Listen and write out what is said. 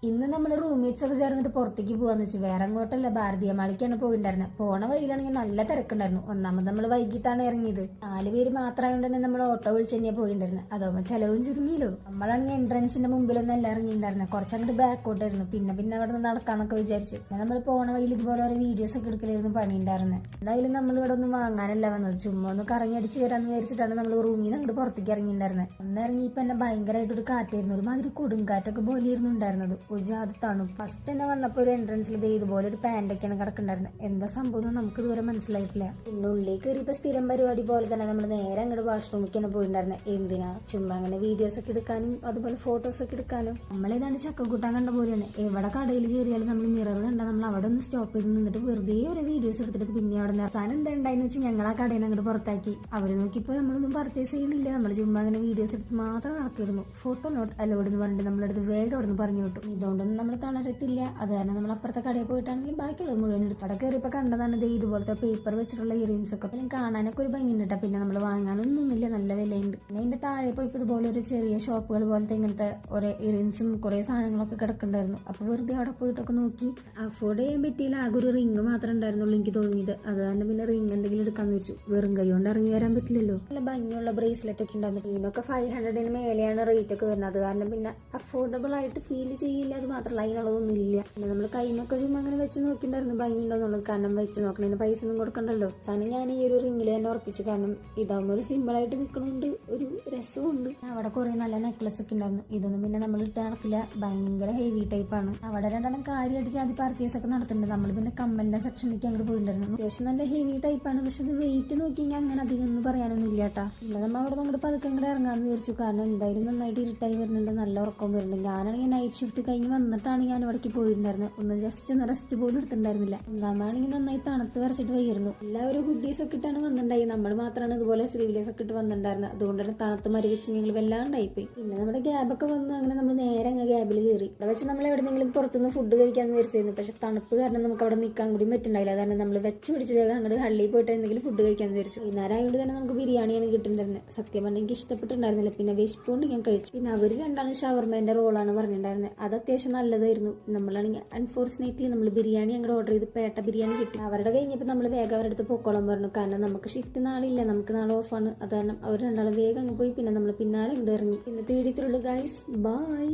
ഇന്ന് നമ്മൾ റൂംമേറ്റ്സ് ഒക്കെ ചേർന്നിട്ട് പുറത്തേക്ക് പോകാന്ന് വെച്ചു. വേറെ അങ്ങോട്ടല്ല, ഭാരതീയ മാളിക്കാണ് പോയിണ്ടായിരുന്നത്. പോണ വഴിയിലാണെങ്കിൽ നല്ല തിരക്കുണ്ടായിരുന്നു. ഒന്നാമത് നമ്മൾ വൈകിട്ടാണ് ഇറങ്ങിയത്. 4 പേര് മാത്രമായതുകൊണ്ട് തന്നെ നമ്മൾ ഓട്ടോ വിളിച്ച് തന്നെയാണ് പോയിണ്ടായിരുന്നത്. അതാവുമ്പോൾ ചെലവും ചുരുങ്ങിയല്ലോ. നമ്മളാണെങ്കിൽ എൻട്രൻസിന്റെ മുമ്പിലൊന്നും എല്ലാം ഇറങ്ങിയിട്ടുണ്ടായിരുന്നത്. കുറച്ചങ്ങോട്ട് ബാക്കോട്ടായിരുന്നു. പിന്നെ അവിടെ നിന്ന് നടക്കാന്നൊക്കെ വിചാരിച്ചു. നമ്മൾ പോണ വഴിയിൽ ഇതുപോലെ ഓരോ വീഡിയോസ് ഒക്കെ എടുക്കലായിരുന്നു പണിയുണ്ടായിരുന്നത്. എന്തായാലും നമ്മൾ ഇവിടെ ഒന്നും വാങ്ങാനല്ല വന്നത്, ചുമ്മാ ഒന്ന് കറങ്ങി അടിച്ച് വരാന്ന് വിചാരിച്ചിട്ടാണ് നമ്മൾ റൂമിൽ നിന്ന് അങ്ങോട്ട് പുറത്തേക്ക് ഇറങ്ങിയിട്ടുണ്ടായിരുന്നത്. അന്ന് ഇറങ്ങിയപ്പോൾ തന്നെ ഭയങ്കരമായിട്ടൊരു കാറ്റായിരുന്നു. ഒരുമാതിരി കൊടുങ്കാറ്റൊക്കെ പോലെയായിരുന്നു ഉണ്ടായിരുന്നത്. ഒരു ജാതി തണുപ്പ്. ഫസ്റ്റ് തന്നെ വന്നപ്പോൾ ഒരു എൻട്രൻസിൽ ഇതുപോലെ ഒരു പാൻറ്റൊക്കെയാണ് കിടക്കുന്നുണ്ടായിരുന്നത്. എന്താ സംഭവം നമുക്ക് ഇതുവരെ മനസ്സിലായിട്ടില്ല. പിന്നെ ഉള്ളിൽ കയറിയപ്പോൾ സ്ഥിരം പരിപാടി പോലെ തന്നെ നമ്മൾ നേരെ അങ്ങോട്ട് വാഷ്റൂമിലേക്കാണ് പോയിട്ടുണ്ടായിരുന്നത്. എന്തിനാ, ചുമ്മാ അങ്ങനെ വീഡിയോസ് ഒക്കെ എടുക്കാനും അതുപോലെ ഫോട്ടോസ് ഒക്കെ എടുക്കാനും. നമ്മളേതാണ്ട് ചക്കക്കൂട്ടാൻ കണ്ട പോലെയാണ്. എവിടെ കടയിൽ കയറിയാലും നമ്മൾ മിറർ കണ്ടാൽ നമ്മൾ അവിടെ ഒന്ന് സ്റ്റോപ്പ് ചെയ്ത് നിന്നിട്ട് വെറുതെ ഒരു വീഡിയോസ് എടുത്തിട്ട് പിന്നെ അവിടെ നിന്ന് അവസാനം എന്താ ഉണ്ടായെന്ന് വെച്ചാൽ ഞങ്ങൾ ആ കടയിൽ നിന്ന് അങ്ങോട്ട് പുറത്താക്കി. അവർ നോക്കിയപ്പോൾ നമ്മളൊന്നും പർച്ചേസ് ചെയ്യുന്നില്ല. നമ്മൾ ചുമ്മാ അങ്ങനെ വീഡിയോസ് എടുത്ത് മാത്രം നടത്തിയിരുന്നു. ഫോട്ടോ നോട്ട് അലോഡ് എന്ന് പറഞ്ഞിട്ട് നമ്മളടുത്ത് വേഗം അവിടെ നിന്ന് പറഞ്ഞു വിട്ടു. ഇതുകൊണ്ടൊന്നും നമ്മൾ തളരത്തില്ല. അത് കാരണം നമ്മൾ അപ്പുറത്തെ കടയിൽ പോയിട്ടാണെങ്കിൽ ബാക്കിയുള്ളത് മുഴുവൻ എടുത്തു. അവിടെ കയറിയപ്പോൾ കണ്ടതാണ് ഇതുപോലത്തെ പേപ്പർ വെച്ചിട്ടുള്ള ഇയറിങ്സ് ഒക്കെ. പിന്നെ കാണാനൊക്കെ ഒരു ഭംഗി ഉണ്ട്. പിന്നെ നമ്മൾ വാങ്ങാനൊന്നും ഒന്നുമില്ല, നല്ല വിലയുണ്ട്. പിന്നെ അതിന്റെ താഴെ പോയപ്പോൾ ഇതുപോലെ ഒരു ചെറിയ ഷോപ്പുകൾ പോലത്തെ ഇങ്ങനത്തെ ഒരേ ഇയറിങ്സും കുറെ സാധനങ്ങളൊക്കെ കിടക്കുന്നുണ്ടായിരുന്നു. അപ്പൊ വെറുതെ അവിടെ പോയിട്ടൊക്കെ നോക്കി. അഫോർഡ് ചെയ്യാൻ പറ്റിയില്ല. ആകെ ഒരു റിങ് മാത്രമേ ഉണ്ടായിരുന്നുള്ളൂ എനിക്ക് തോന്നിയത്. അത് കാരണം പിന്നെ റിങ് എന്തെങ്കിലും എടുക്കാന്ന് വെച്ചു. വെറും കൈ കൊണ്ട് ഇറങ്ങി വരാൻ പറ്റില്ലല്ലോ. നല്ല ഭംഗിയുള്ള ബ്രേസ്ലെറ്റ് ഒക്കെ ഉണ്ടായിരുന്നു. ഇതിനൊക്കെ 500 മേലെയാണ് റേറ്റ് ഒക്കെ വരുന്നത്. അത് കാരണം പിന്നെ അഫോർഡബിൾ ആയിട്ട് ഫീൽ ചെയ്യില്ല. അത് മാത്രമല്ല അതിനുള്ളതൊന്നും ഇല്ല. പിന്നെ നമ്മൾ കൈമൊക്കെ ചുമ്മാ അങ്ങനെ വെച്ച് നോക്കിണ്ടായിരുന്നു ഭംഗിയുണ്ടോന്നുള്ളത്. കാരണം വെച്ച് നോക്കണതിന് പൈസ ഒന്നും കൊടുക്കണ്ടല്ലോ. സാധനം ഞാൻ ഈ ഒരു റിങ്ങിൽ തന്നെ ഉറപ്പിച്ചു. കാരണം ഇതാകുമ്പോൾ ഒരു സിമ്പിൾ ആയിട്ട് നിൽക്കണോണ്ട് ഒരു രസമുണ്ട്. അവിടെ കുറെ നല്ല നെക്ലസ് ഒക്കെ ഉണ്ടായിരുന്നു. ഇതൊന്നും പിന്നെ നമ്മൾ ഇട്ട് നടക്കില്ല, ഭയങ്കര ഹെവി ടൈപ്പാണ്. അവിടെ രണ്ടെണ്ണം കാര്യമായിട്ട് ആദ്യം പർച്ചേസ് ഒക്കെ നടത്തുന്നുണ്ട്. നമ്മൾ പിന്നെ കമ്മലിന്റെ സെക്ഷനിലേക്ക് അങ്ങോട്ട് പോയിട്ടുണ്ടായിരുന്നു. അത്യാവശ്യം നല്ല ഹെവി ടൈപ്പാണ്. പക്ഷെ അത് വെയിറ്റ് നോക്കി കഴിഞ്ഞാൽ അങ്ങനെ അധികം ഒന്നും പറയാനൊന്നും ഇല്ല കേട്ടാ. പിന്നെ നമ്മൾ അവിടെ അങ്ങോട്ട് പതുക്കെ അങ്ങോട്ട് ഇറങ്ങാന്ന് വിചാരിച്ചു. കാരണം എന്തായാലും നന്നായിട്ട് ഇരുട്ടായി വരുന്നുണ്ട്, നല്ല ഉറക്കം വരുന്നുണ്ട്. ഞാനാണെങ്കിൽ നൈറ്റ് ഷിഫ്റ്റ് കഴിഞ്ഞ് വന്നിട്ടാണ് ഞാൻ ഇവിടേക്ക് പോയിട്ടുണ്ടായിരുന്നത്. ഒന്ന് ജസ്റ്റ് ഒന്ന് റെസ്റ്റ് പോലും എടുത്തിട്ടുണ്ടായിരുന്നില്ല. ഒന്നാമാണെങ്കിൽ നന്നായി തണുത്ത് വരച്ചിട്ട് വയ്യായിരുന്നു. എല്ലാവരും ഹുഡീസ് ഒക്കെ ഇട്ടാണ് വന്നിട്ടുണ്ടായി. നമ്മൾ മാത്രമാണ് ഇതുപോലെ സ്ലീവ്ലെസ് ഒക്കെ ഇട്ട് വന്നിട്ടുണ്ടായിരുന്നത്. അതുകൊണ്ട് തന്നെ തണുത്ത് മരവിച്ച് ഞങ്ങൾ വല്ലാണ്ടായിപ്പോയി. പിന്നെ നമ്മുടെ ഗ്യാബൊക്കെ വന്ന് അങ്ങനെ നമ്മൾ നേരെ അങ്ങ് ഗ്യാബിൽ കയറി. അവിടെ വെച്ച് നമ്മൾ എവിടെയെങ്കിലും പുറത്തുനിന്ന് ഫുഡ് കഴിക്കാന്ന് വിചാരിച്ചിരുന്നു. പക്ഷെ തണുപ്പ് കാരണം നമുക്ക് അവിടെ നിൽക്കാൻ കൂടി പറ്റുണ്ടായില്ല. കാരണം നമ്മൾ വെച്ച് പിടിച്ച് വേഗം അങ്ങോട്ട് ഹള്ളിയിൽ പോയിട്ട് എന്തെങ്കിലും ഫുഡ് കഴിക്കാന്ന് വിചാരിച്ചു. വൈകുന്നേരം ആയതുകൊണ്ട് തന്നെ നമുക്ക് ബിരിയാണിയാണ് കിട്ടുന്നുണ്ടായിരുന്നത്. സത്യം പറഞ്ഞാൽ എനിക്ക് ഇഷ്ടപ്പെട്ടുണ്ടായിരുന്നില്ല. പിന്നെ വിശപ്പുകൊണ്ട് ഞാൻ കഴിച്ചു. പിന്നെ അവർ രണ്ടാണ് ഷവർമേന്റെ റോളാണ് പറഞ്ഞിട്ടുണ്ടായിരുന്നത്. അത് അത്യാവശ്യം നല്ലതായിരുന്നു. നമ്മളാണെങ്കിൽ അൺഫോർച്ചുനേറ്റ്ലി നമ്മൾ ബിരിയാണി അങ്ങോട്ട് ഓർഡർ ചെയ്ത് പേട്ട ബിരിയാണി കിട്ടി. അവരുടെ കഴിഞ്ഞപ്പോൾ നമ്മൾ വേഗം അവരുടെ അടുത്ത് പൊക്കോളം പറഞ്ഞു. കാരണം നമുക്ക് ഷിഫ്റ്റ് നാളില്ല, നമുക്ക് നാളെ ഓഫാണ്. അത് കാരണം അവർ രണ്ടാളും വേഗം അങ്ങ് പോയി. പിന്നെ നമ്മൾ പിന്നാലെ ഇങ്ങോട്ട് ഇറങ്ങി. ഇന്നത്തെ വീഡിയോ ഇത്രയുള്ളൂ ഗൈസ്. ബൈ.